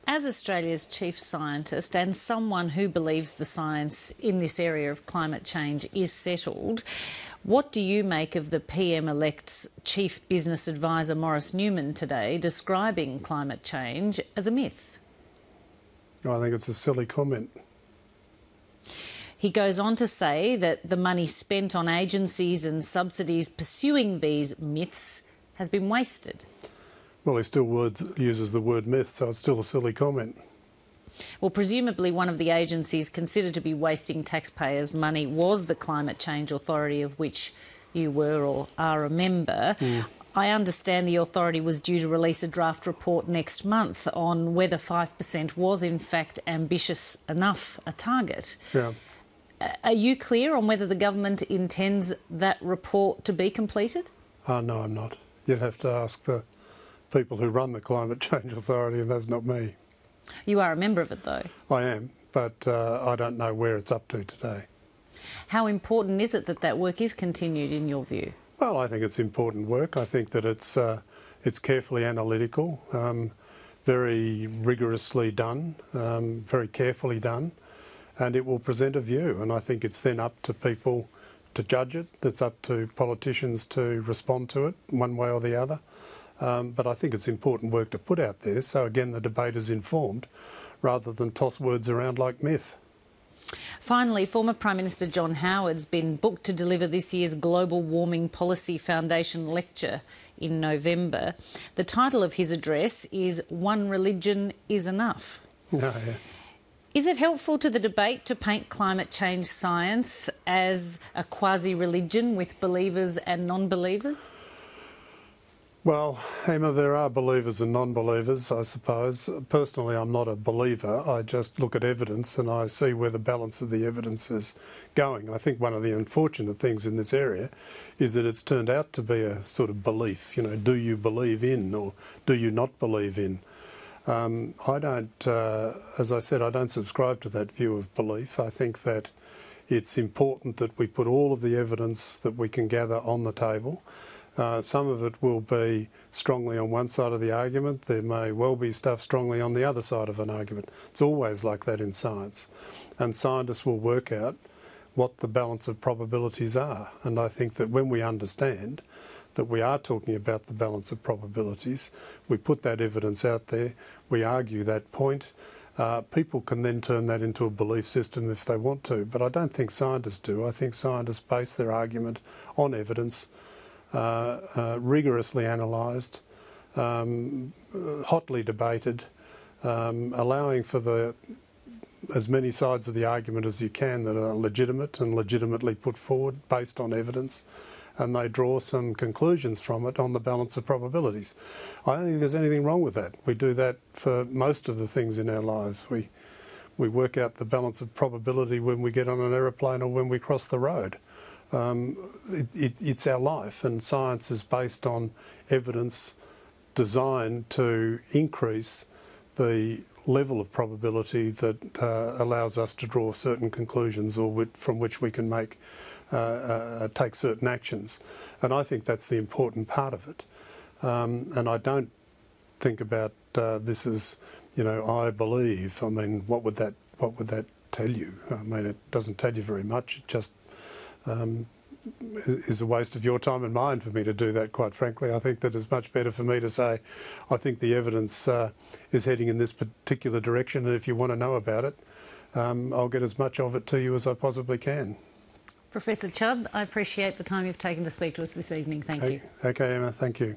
As Australia's chief scientist and someone who believes the science in this area of climate change is settled, what do you make of the PM-elect's chief business advisor Maurice Newman today describing climate change as a myth? I think it's a silly comment. He goes on to say that the money spent on agencies and subsidies pursuing these myths has been wasted. Well, he still uses the word myth, so it's still a silly comment. Well, presumably one of the agencies considered to be wasting taxpayers' money was the Climate Change Authority, of which you were or are a member. I understand the authority was due to release a draft report next month on whether 5% was in fact ambitious enough a target. Yeah. Are you clear on whether the government intends that report to be completed? No, I'm not. You'd have to ask the people who run the Climate Change Authority, and that's not me. You are a member of it, though. I am, but I don't know where it's up to today. How important is it that that work is continued, in your view? Well, I think it's important work. I think that it's carefully analytical, very rigorously done, very carefully done, and it will present a view. And I think it's then up to people to judge it. It's up to politicians to respond to it one way or the other. But I think it's important work to put out there, so again the debate is informed rather than toss words around like myth. Finally, former Prime Minister John Howard's been booked to deliver this year's Global Warming Policy Foundation lecture in November. The title of his address is "One Religion is Enough." Yeah. Is it helpful to the debate to paint climate change science as a quasi-religion with believers and non-believers? Well, Emma, there are believers and non-believers, I suppose. Personally, I'm not a believer. I just look at evidence and I see where the balance of the evidence is going. I think one of the unfortunate things in this area is that it's turned out to be a sort of belief. You know, do you believe in or do you not believe in? I don't, as I said, I don't subscribe to that view of belief. I think that it's important that we put all of the evidence that we can gather on the table. Some of it will be strongly on one side of the argument. There may well be stuff strongly on the other side of an argument. It's always like that in science. And scientists will work out what the balance of probabilities are. And I think that when we understand that we are talking about the balance of probabilities, we put that evidence out there, we argue that point, people can then turn that into a belief system if they want to. But I don't think scientists do. I think scientists base their argument on evidence, rigorously analysed, hotly debated, allowing for as many sides of the argument as you can that are legitimate and legitimately put forward based on evidence, and they draw some conclusions from it on the balance of probabilities. I don't think there's anything wrong with that. We do that for most of the things in our lives. We work out the balance of probability when we get on an aeroplane or when we cross the road. It's our life, and science is based on evidence designed to increase the level of probability that allows us to draw certain conclusions or from which we can take certain actions. And I think that's the important part of it. And I don't think about this as, you know, I believe. I mean, what would that tell you? I mean, it doesn't tell you very much. It just is a waste of your time and mine for me to do that, quite frankly. I think that it's much better for me to say, I think the evidence is heading in this particular direction, and if you want to know about it, I'll get as much of it to you as I possibly can. Professor Chubb, I appreciate the time you've taken to speak to us this evening. Thank you. Okay, Emma, thank you.